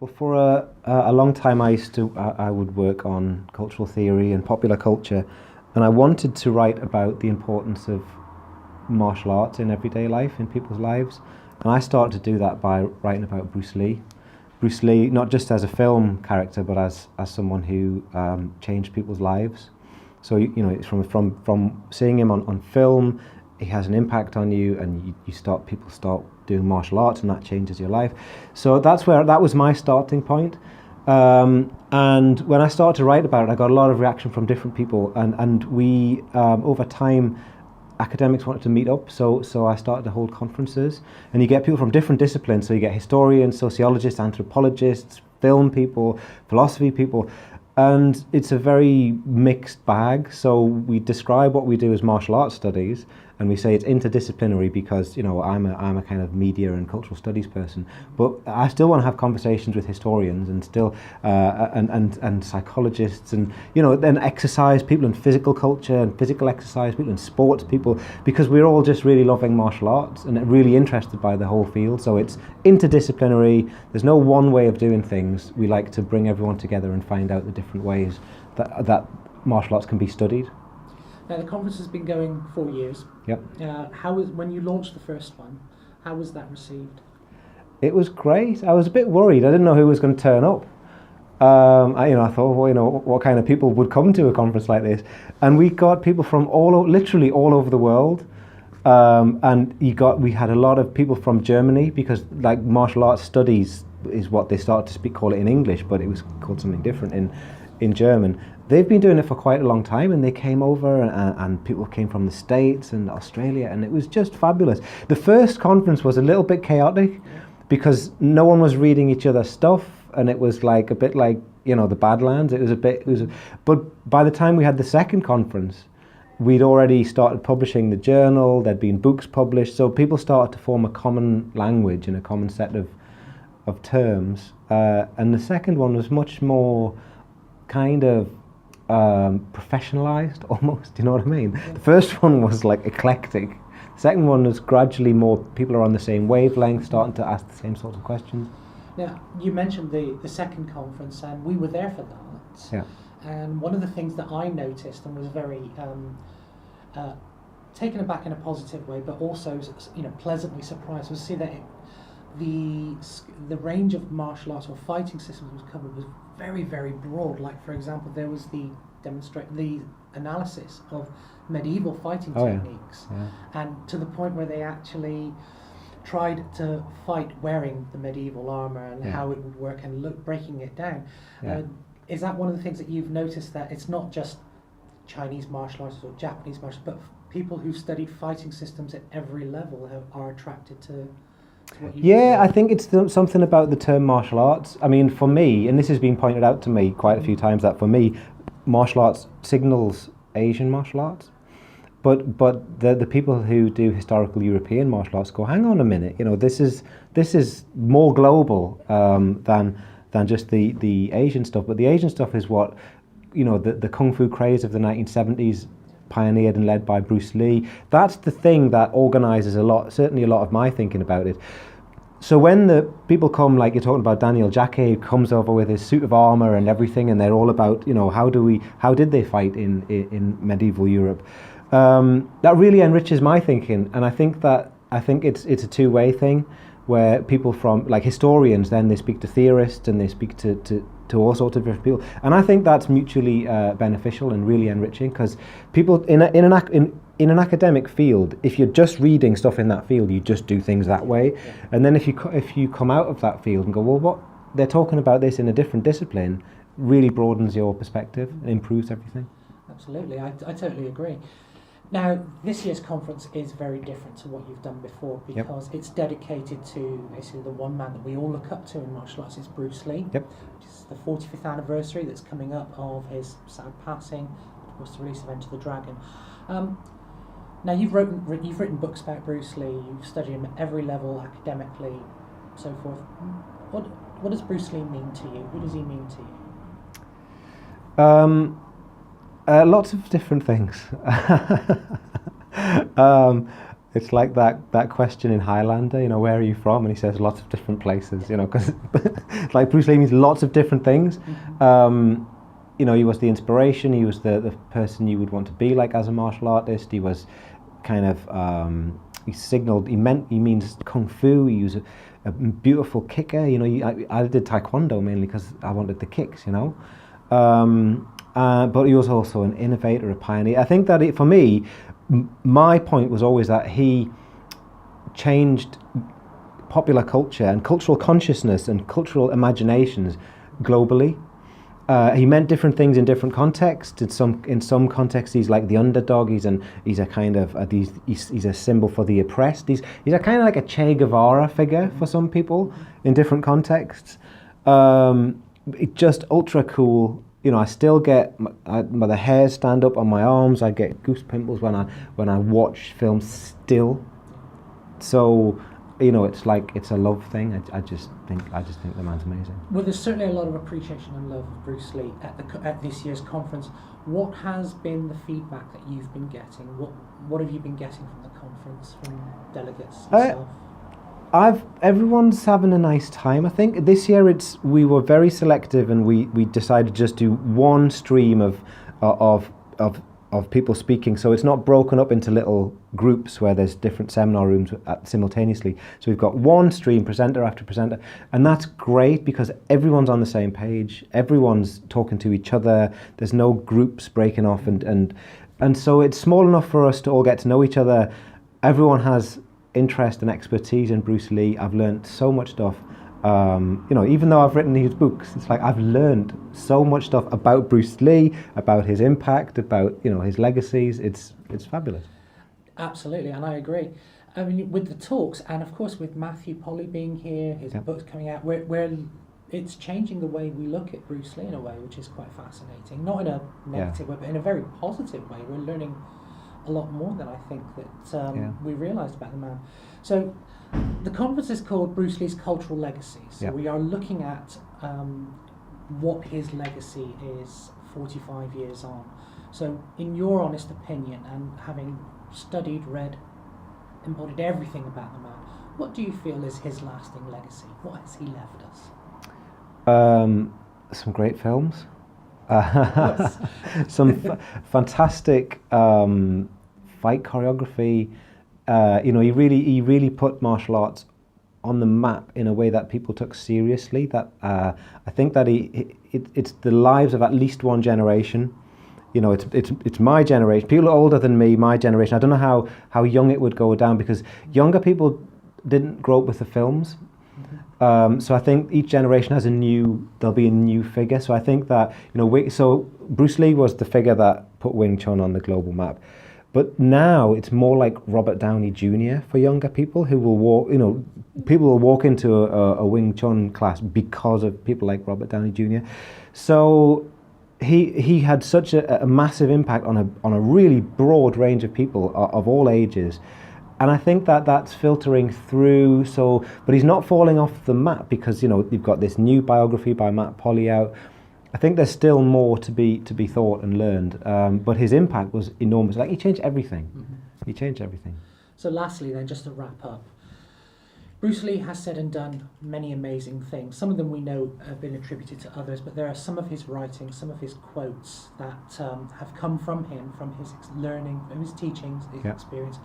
Well, for a long time, I would work on cultural theory and popular culture, and I wanted to write about the importance of martial arts in everyday life, in people's lives, and I started to do that by writing about Bruce Lee. Bruce Lee, not just as a film character, but as someone who changed people's lives. So it's from seeing him on film, he has an impact on you, and people start doing martial arts, and that changes your life. So that was my starting point. And when I started to write about it, I got a lot of reaction from different people, and we over time, academics wanted to meet up, so I started to hold conferences, and you get people from different disciplines. So you get historians, sociologists, anthropologists, film people, philosophy people, and it's a very mixed bag. So we describe what we do as martial arts studies, and we say it's interdisciplinary because I'm a kind of media and cultural studies person, but I still want to have conversations with historians and still and psychologists and then exercise people and physical culture and physical exercise people and sports people, because we're all just really loving martial arts and really interested by the whole field. So it's interdisciplinary. There's no one way of doing things. We like to bring everyone together and find out the different ways that martial arts can be studied. Now, the conference has been going 4 years. Yep. When you launched the first one, how was that received? It was great. I was a bit worried. I didn't know who was going to turn up. I thought, what kind of people would come to a conference like this? And we got people from literally all over the world. And we had a lot of people from Germany, because like martial arts studies is what they started to call it in English, but it was called something different in German. They've been doing it for quite a long time, and they came over, and people came from the States and Australia, and it was just fabulous. The first conference was a little bit chaotic because no one was reading each other's stuff, and it was like a bit like the Badlands. But by the time we had the second conference, we'd already started publishing the journal. There'd been books published, so people started to form a common language and a common set of terms. And the second one was much more kind of professionalized almost, you know what I mean? Yeah. The first one was like eclectic. The second one was gradually more people are on the same wavelength, starting to ask the same sorts of questions. Now, you mentioned the second conference, and we were there for that. Yeah. And one of the things that I noticed and was very taken aback in a positive way, but also pleasantly surprised, was to see that the range of martial arts or fighting systems was covered was very, very broad. Like, for example, there was the analysis of medieval fighting techniques, and to the point where they actually tried to fight wearing the medieval armor and how it would work and breaking it down. Is that one of the things that you've noticed, that it's not just Chinese martial arts or Japanese martial arts, but people who've studied fighting systems at every level are attracted to what you do? I think it's something about the term martial arts. I mean, for me, and this has been pointed out to me quite a few times, that for me, martial arts signals Asian martial arts. But the people who do historical European martial arts go, hang on a minute, this is more global than just the Asian stuff. But the Asian stuff is what the kung fu craze of the 1970s, pioneered and led by Bruce Lee. That's the thing that organizes certainly a lot of my thinking about it. So when the people come, like you're talking about Daniel Jacque, who comes over with his suit of armor and everything, and they're all about how did they fight in medieval Europe, that really enriches my thinking. And I think it's a two-way thing, where people from, like historians, then they speak to theorists and they speak to all sorts of different people, and I think that's mutually beneficial and really enriching, because people in an academic field, if you're just reading stuff in that field, you just do things that way, and then if you come out of that field and go, well, what they're talking about this in a different discipline, really broadens your perspective and improves everything. Absolutely, I totally agree. Now, this year's conference is very different to what you've done before, because it's dedicated to basically the one man that we all look up to in martial arts. It's Bruce Lee, which is the 45th anniversary that's coming up of his sad passing, of course the release of Enter the Dragon. Now, you've written books about Bruce Lee, you've studied him at every level, academically, so forth. What does Bruce Lee mean to you? Who does he mean to you? Lots of different things. It's like that question in Highlander, where are you from? And he says lots of different places, because like Bruce Lee means lots of different things. He was the inspiration. He was the person you would want to be like as a martial artist. He was kind of he means kung fu. He was a beautiful kicker. I did taekwondo mainly because I wanted the kicks. But he was also an innovator, a pioneer. I think that for me, my point was always that he changed popular culture and cultural consciousness and cultural imaginations globally. He meant different things in different contexts. In some contexts, he's like the underdog. He's a kind of he's a symbol for the oppressed. He's a kind of like a Che Guevara figure for some people in different contexts. It's just ultra cool. I still get the hairs stand up on my arms. I get goose pimples when I watch films still. So, it's a love thing. I just think the man's amazing. Well, there's certainly a lot of appreciation and love of Bruce Lee at this year's conference. What has been the feedback that you've been getting? What have you been getting from the conference, from delegates yourself? Everyone's having a nice time. I think this year we were very selective, and we decided to just do one stream of people speaking. So it's not broken up into little groups where there's different seminar rooms simultaneously. So we've got one stream, presenter after presenter, and that's great because everyone's on the same page. Everyone's talking to each other. There's no groups breaking off, and so it's small enough for us to all get to know each other. Everyone has interest and expertise in Bruce Lee. I've learned so much stuff. Even though I've written these books, it's like I've learned so much stuff about Bruce Lee, about his impact, about his legacies. It's fabulous. Absolutely, and I agree. I mean, with the talks, and of course with Matthew Polly being here, his books coming out, where it's changing the way we look at Bruce Lee in a way, which is quite fascinating. Not in a negative way, but in a very positive way. We're learning a lot more than I think that we realised about the man. So the conference is called Bruce Lee's Cultural Legacy. So we are looking at what his legacy is 45 years on. So in your honest opinion, and having studied, read, embodied everything about the man, what do you feel is his lasting legacy? What has he left us? Some great films. Some fantastic fight choreography. He really put martial arts on the map in a way that people took seriously. That I think that it's the lives of at least one generation. It's my generation. People older than me, my generation. I don't know how young it would go down because younger people didn't grow up with the films. So I think each generation has there'll be a new figure. So I think that, so Bruce Lee was the figure that put Wing Chun on the global map. But now it's more like Robert Downey Jr. for younger people who will walk, people will walk into a Wing Chun class because of people like Robert Downey Jr. So he had such a massive impact on a really broad range of people of all ages. And I think that's filtering through. But he's not falling off the map because you've got this new biography by Matt Polly out. I think there's still more to be thought and learned. But his impact was enormous. Like he changed everything. Mm-hmm. He changed everything. So lastly, then, just to wrap up, Bruce Lee has said and done many amazing things. Some of them we know have been attributed to others, but there are some of his writings, some of his quotes that have come from him, from his learning, from his teachings, his experience.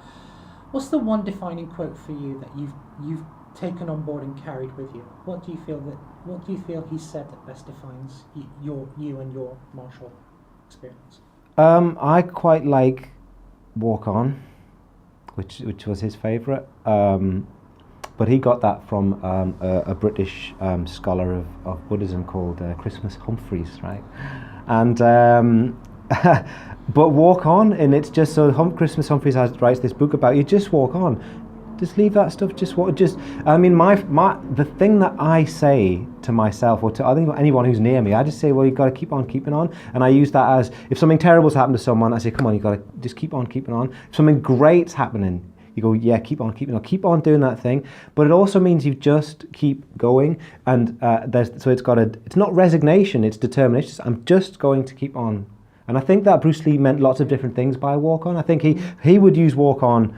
What's the one defining quote for you that you've taken on board and carried with you? What do you feel he said that best defines you and your martial experience? I quite like Walk On, which was his favourite. But he got that from a British scholar of Buddhism called Christmas Humphreys, right? And but walk on, and it's just so Christmas Humphreys writes this book about you. Just walk on, just leave that stuff. Just walk. I mean, the thing that I say to myself or to I think anyone who's near me, I just say, well, you've got to keep on keeping on. And I use that as if something terrible's happened to someone, I say, come on, you've got to just keep on keeping on. If something great's happening, you go, yeah, keep on keeping on, keep on doing that thing. But it also means you just keep going, and it's not resignation, it's determination. I'm just going to keep on. And I think that Bruce Lee meant lots of different things by Walk On. I think he would use Walk On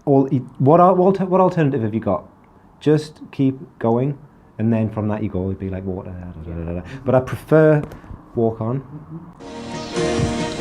what alternative have you got? Just keep going, and then from that you go, it'd be like water. But I prefer walk on. Mm-hmm.